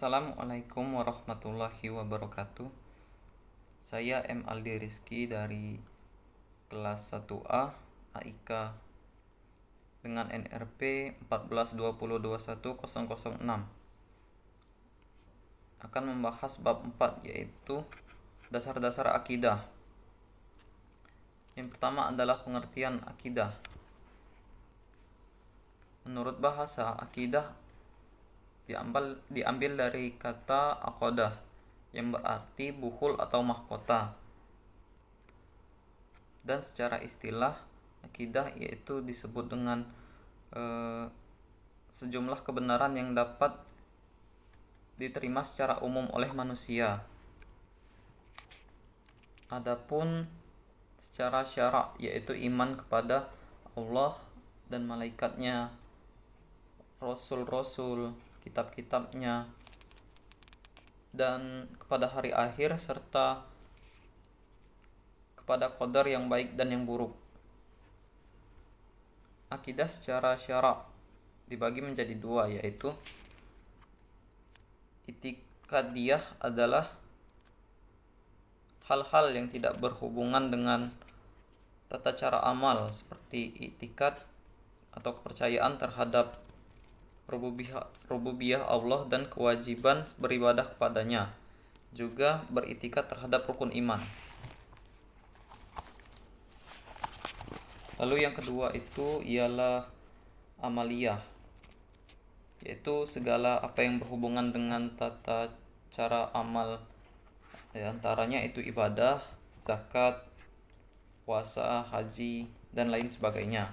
Assalamualaikum warahmatullahi wabarakatuh. Saya M. Aldi Rizky dari kelas 1A AIK dengan NRP 1420210006 akan membahas bab 4, yaitu dasar-dasar akidah. Yang pertama adalah pengertian akidah. Menurut bahasa, akidah diambil dari kata aqadah yang berarti buhul atau mahkota. Dan secara istilah, akidah yaitu disebut dengan sejumlah kebenaran yang dapat diterima secara umum oleh manusia. Adapun secara syarak yaitu iman kepada Allah dan malaikatnya, rasul-rasul, kitab-kitabnya, dan kepada hari akhir, serta kepada qadar yang baik dan yang buruk. Akidah secara syarak dibagi menjadi dua, yaitu itikadiyah adalah hal-hal yang tidak berhubungan dengan tata cara amal, seperti itikad atau kepercayaan terhadap rububiyah Allah dan kewajiban beribadah kepadanya, juga beritikad terhadap rukun iman. Lalu yang kedua itu ialah amaliyah, yaitu segala apa yang berhubungan dengan tata cara amal, antaranya itu ibadah, zakat, puasa, haji, dan lain sebagainya.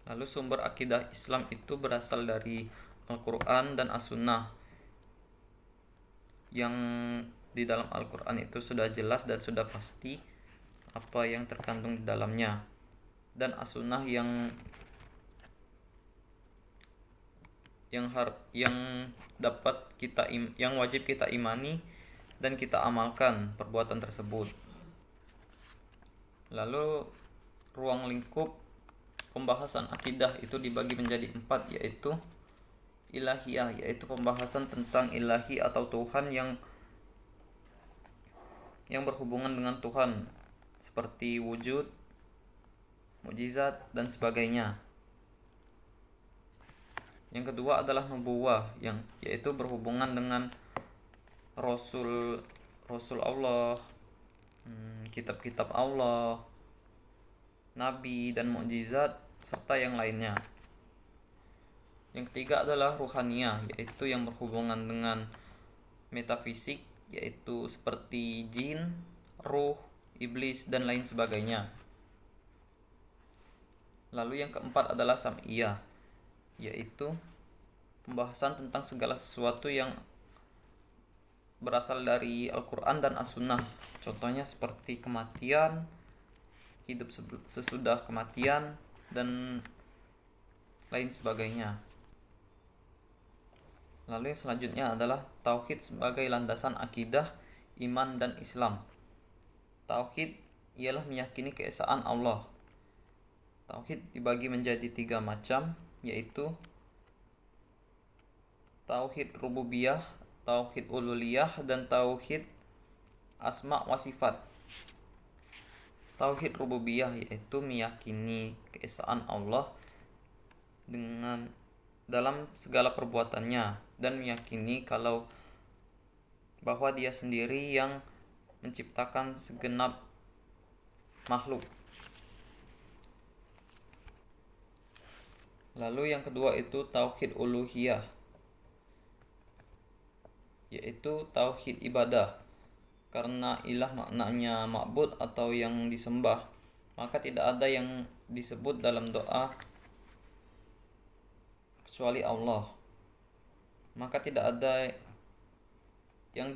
Lalu sumber akidah Islam itu berasal dari Al-Quran dan As-Sunnah, yang di dalam Al-Quran itu sudah jelas dan sudah pasti apa yang terkandung di dalamnya, dan As-Sunnah yang wajib kita imani dan kita amalkan perbuatan tersebut. Lalu ruang lingkup pembahasan akidah itu dibagi menjadi 4, yaitu ilahiyah, yaitu pembahasan tentang ilahi atau Tuhan yang berhubungan dengan Tuhan, seperti wujud, mukjizat, dan sebagainya. Yang kedua adalah nubuwah, yaitu berhubungan dengan Rasul Allah, kitab-kitab Allah, nabi, dan mukjizat, serta yang lainnya. Yang ketiga adalah ruhaniyah, yaitu yang berhubungan dengan metafisik, yaitu seperti jin, ruh, iblis, dan lain sebagainya. Lalu yang keempat adalah sam'iyah, yaitu pembahasan tentang segala sesuatu yang berasal dari Al-Quran dan As-Sunnah. Contohnya seperti kematian, hidup sesudah kematian, dan lain sebagainya. Lalu yang selanjutnya adalah tauhid sebagai landasan akidah, iman, dan Islam. Tauhid ialah meyakini keesaan Allah. Tauhid dibagi menjadi 3 macam, yaitu tauhid rububiyah, tauhid uluhiyah, dan tauhid asma wa sifat. Tauhid rububiyah yaitu meyakini keesaan Allah dalam segala perbuatannya, dan meyakini bahwa Dia sendiri yang menciptakan segenap makhluk. Lalu yang kedua itu tauhid uluhiyah, yaitu tauhid ibadah. Karena ilah maknanya ma'bud atau yang disembah, maka tidak ada yang disebut dalam doa kecuali Allah. Maka tidak ada yang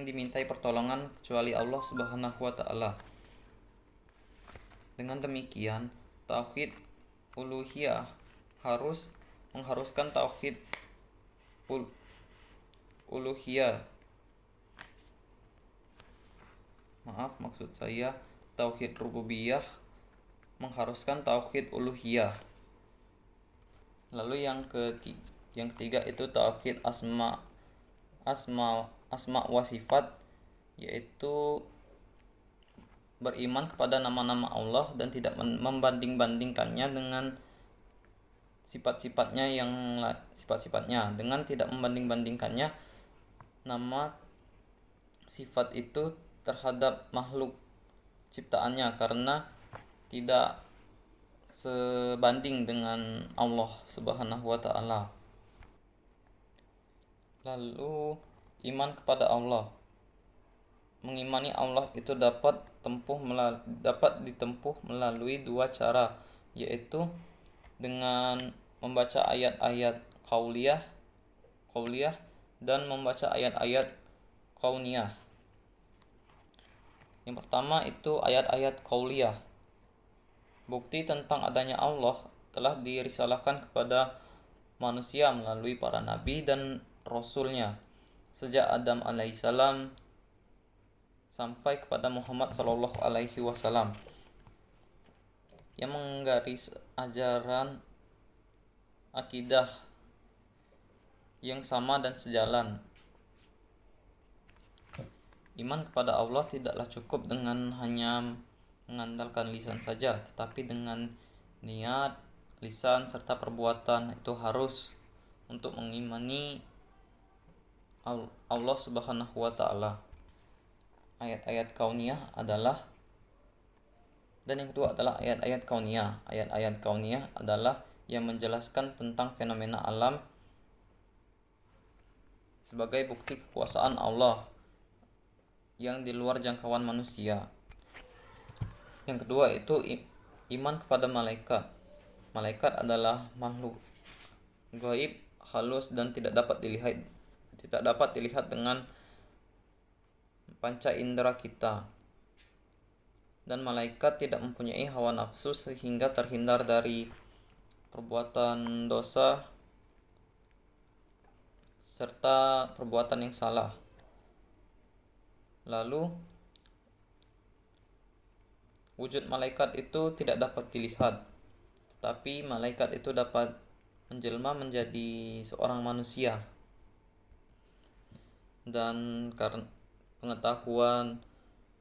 dimintai pertolongan kecuali Allah Subhanahu wa taala. Dengan demikian, tauhid uluhiyah mengharuskan tauhid uluhiyah. Tauhid rububiyah mengharuskan tauhid uluhiyah. Lalu yang Yang ketiga itu tauhid asma wa sifat, yaitu beriman kepada nama-nama Allah dan tidak membanding-bandingkannya dengan sifat-sifatnya dengan tidak membanding-bandingkannya nama sifat itu terhadap makhluk ciptaannya, karena tidak sebanding dengan Allah Subhanahu wa taala. Lalu iman kepada Allah. Mengimani Allah itu dapat ditempuh melalui dua cara, yaitu dengan membaca ayat-ayat qauliyah dan membaca ayat-ayat kauniyah. Yang pertama itu ayat-ayat qauliyah. Bukti tentang adanya Allah telah dirisalahkan kepada manusia melalui para nabi dan rasulnya sejak Adam alaihissalam sampai kepada Muhammad sallallahu alaihi wasallam, yang menggaris ajaran akidah yang sama dan sejalan. Iman kepada Allah tidaklah cukup dengan hanya mengandalkan lisan saja, tetapi dengan niat, lisan, serta perbuatan itu harus untuk mengimani Allah Subhanahu wa taala. Ayat-ayat kauniyah adalah, dan yang kedua adalah ayat-ayat kauniyah. Ayat-ayat kauniyah adalah yang menjelaskan tentang fenomena alam sebagai bukti kekuasaan Allah yang di luar jangkauan manusia. Yang kedua itu iman kepada malaikat. Malaikat adalah makhluk gaib, halus, dan tidak dapat dilihat dengan panca indera kita. Dan malaikat tidak mempunyai hawa nafsu sehingga terhindar dari perbuatan dosa serta perbuatan yang salah. Lalu wujud malaikat itu tidak dapat dilihat, tetapi malaikat itu dapat menjelma menjadi seorang manusia. Dan karena pengetahuan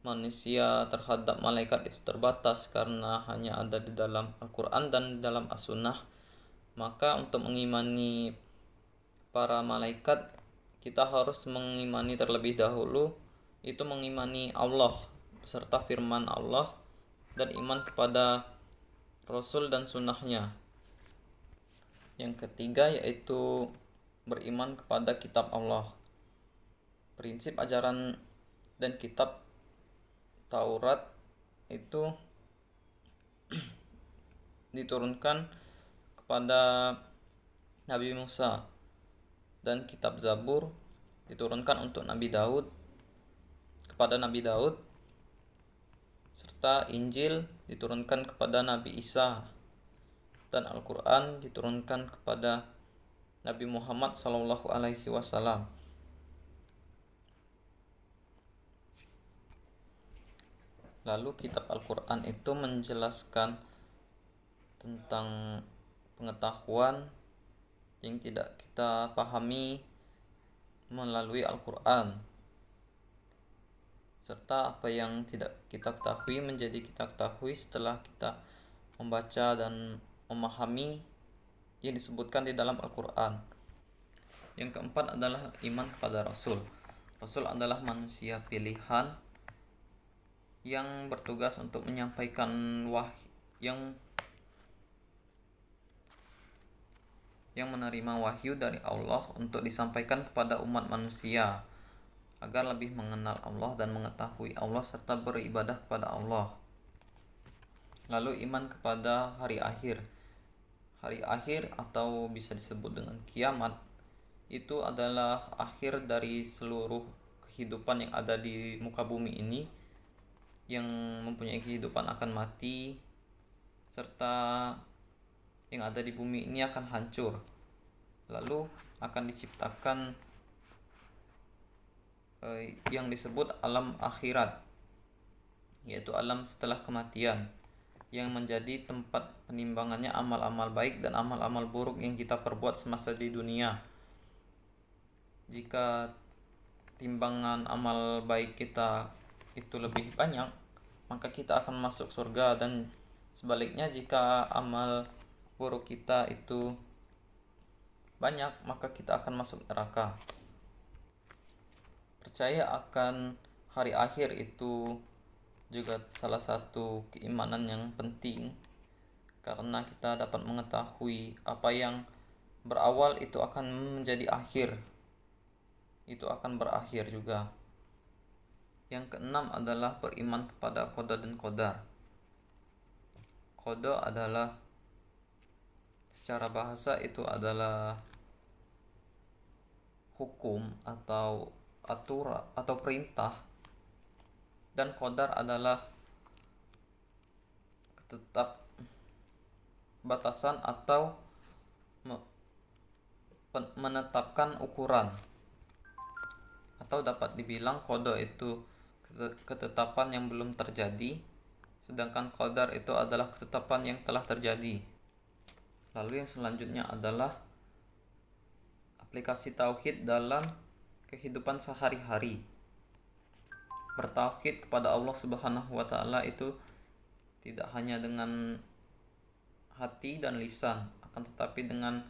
manusia terhadap malaikat itu terbatas karena hanya ada di dalam Al-Quran dan dalam As-Sunnah, maka untuk mengimani para malaikat kita harus mengimani terlebih dahulu itu mengimani Allah beserta firman Allah dan iman kepada Rasul dan sunnahnya. Yang ketiga yaitu beriman kepada kitab Allah. Prinsip ajaran dan kitab Taurat itu diturunkan kepada Nabi Musa, dan kitab Zabur diturunkan untuk kepada Nabi Daud, serta Injil diturunkan kepada Nabi Isa, dan Al-Quran diturunkan kepada Nabi Muhammad sallallahu alaihi wasallam. Lalu kitab Al-Quran itu menjelaskan tentang pengetahuan yang tidak kita pahami melalui Al-Quran, serta apa yang tidak kita ketahui menjadi kita ketahui setelah kita membaca dan memahami yang disebutkan di dalam Al-Quran. Yang keempat adalah iman kepada Rasul. Rasul adalah manusia pilihan yang bertugas untuk menyampaikan yang menerima wahyu dari Allah untuk disampaikan kepada umat manusia agar lebih mengenal Allah dan mengetahui Allah serta beribadah kepada Allah. Lalu iman kepada hari akhir. Hari akhir atau bisa disebut dengan kiamat itu adalah akhir dari seluruh kehidupan yang ada di muka bumi ini, yang mempunyai kehidupan akan mati, serta yang ada di bumi ini akan hancur. Lalu akan diciptakan yang disebut alam akhirat, yaitu alam setelah kematian. yang menjadi tempat penimbangannya amal-amal baik dan amal-amal buruk yang kita perbuat semasa di dunia. Jika timbangan amal baik kita itu lebih banyak, maka kita akan masuk surga, dan sebaliknya jika amal buruk kita itu banyak, maka kita akan masuk neraka. Percaya akan hari akhir itu juga salah satu keimanan yang penting, karena kita dapat mengetahui apa yang berawal itu akan menjadi akhir, itu akan berakhir juga. Yang keenam adalah beriman kepada qada dan qadar. Qada adalah, secara bahasa itu adalah hukum atau aturan atau perintah, dan qadar adalah tetap batasan atau menetapkan ukuran, atau dapat dibilang qada itu ketetapan yang belum terjadi, sedangkan qadar itu adalah ketetapan yang telah terjadi. Lalu yang selanjutnya adalah aplikasi tauhid dalam kehidupan sehari-hari. Bertauhid kepada Allah Subhanahu wa taala itu tidak hanya dengan hati dan lisan, akan tetapi dengan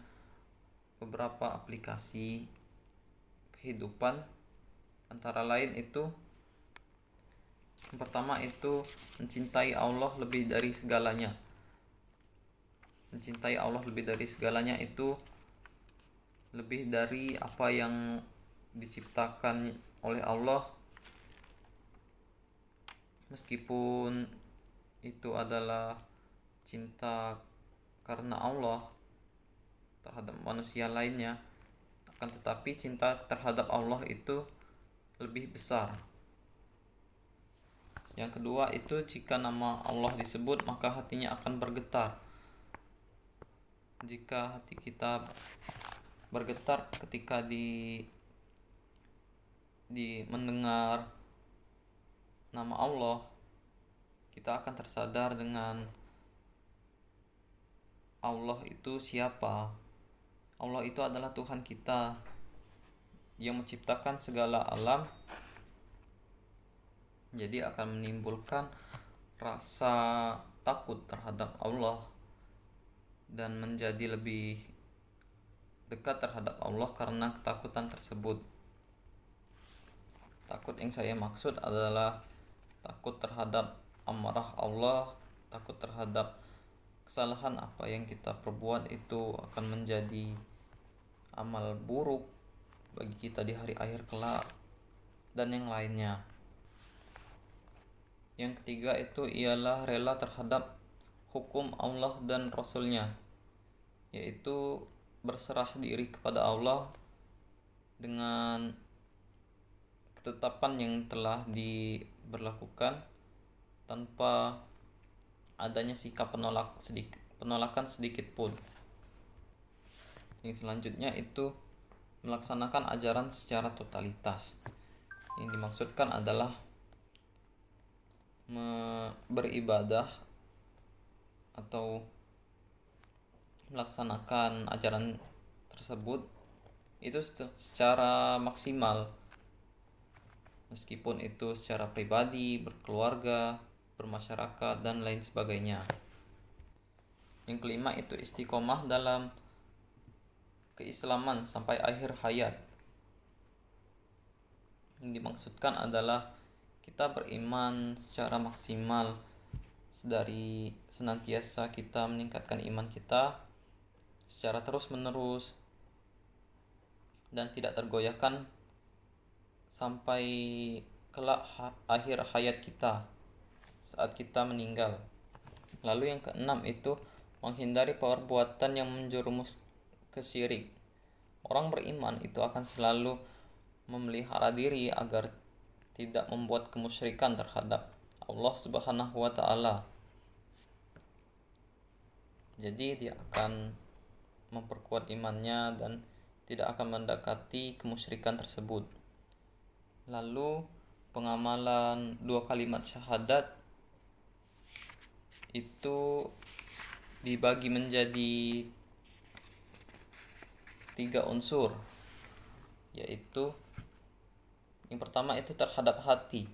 beberapa aplikasi kehidupan. Antara lain itu, yang pertama itu mencintai Allah lebih dari segalanya. Mencintai Allah lebih dari segalanya itu lebih dari apa yang diciptakan oleh Allah, meskipun itu adalah cinta karena Allah terhadap manusia lainnya, akan tetapi cinta terhadap Allah itu lebih besar. Yang kedua itu, jika nama Allah disebut maka hatinya akan bergetar. Jika hati kita bergetar ketika di mendengar nama Allah, kita akan tersadar dengan Allah itu siapa. Allah itu adalah Tuhan kita yang menciptakan segala alam. Jadi akan menimbulkan rasa takut terhadap Allah dan menjadi lebih dekat terhadap Allah karena ketakutan tersebut. Takut yang saya maksud adalah takut terhadap amarah Allah, takut terhadap kesalahan apa yang kita perbuat itu akan menjadi amal buruk bagi kita di hari akhir kelak, dan yang lainnya. Yang ketiga itu ialah rela terhadap hukum Allah dan Rasul-Nya, yaitu berserah diri kepada Allah dengan ketetapan yang telah diberlakukan tanpa adanya sikap penolakan sedikit pun. Yang selanjutnya itu melaksanakan ajaran secara totalitas. Yang dimaksudkan adalah beribadah atau melaksanakan ajaran tersebut itu secara maksimal, meskipun itu secara pribadi, berkeluarga, bermasyarakat, dan lain sebagainya. Yang kelima itu istiqomah dalam keislaman sampai akhir hayat. Yang dimaksudkan adalah kita beriman secara maksimal, dari senantiasa kita meningkatkan iman kita secara terus-menerus dan tidak tergoyahkan sampai kelak akhir hayat kita saat kita meninggal. Lalu yang keenam itu menghindari perbuatan yang menjerumus ke syirik. Orang beriman itu akan selalu memelihara diri agar tidak membuat kemusyrikan terhadap Allah Subhanahu wa taala. Jadi dia akan memperkuat imannya dan tidak akan mendekati kemusyrikan tersebut. Lalu pengamalan dua kalimat syahadat itu dibagi menjadi 3 unsur, yaitu yang pertama itu terhadap hati.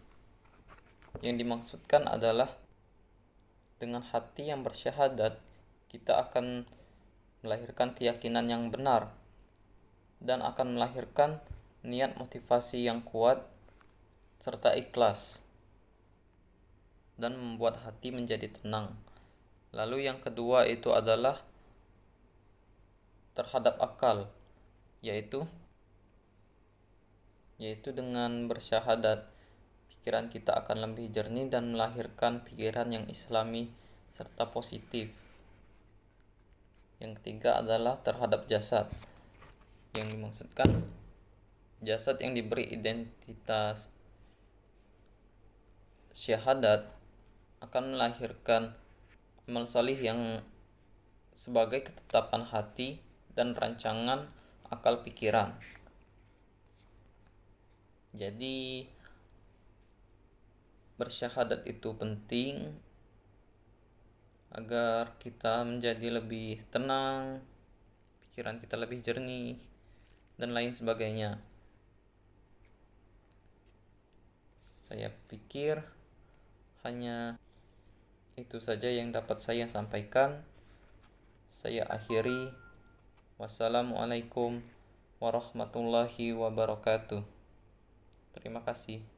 Yang dimaksudkan adalah dengan hati yang bersyahadat kita akan melahirkan keyakinan yang benar dan akan melahirkan niat motivasi yang kuat serta ikhlas dan membuat hati menjadi tenang. Lalu yang kedua itu adalah terhadap akal, yaitu dengan bersyahadat pikiran kita akan lebih jernih dan melahirkan pikiran yang islami serta positif. Yang ketiga adalah terhadap jasad. Yang dimaksudkan jasad yang diberi identitas syahadat akan melahirkan amal salih yang sebagai ketetapan hati dan rancangan akal pikiran. Jadi bersyahadat itu penting agar kita menjadi lebih tenang, pikiran kita lebih jernih, dan lain sebagainya. Saya pikir hanya itu saja yang dapat saya sampaikan. Saya akhiri. Wassalamualaikum warahmatullahi wabarakatuh. Terima kasih.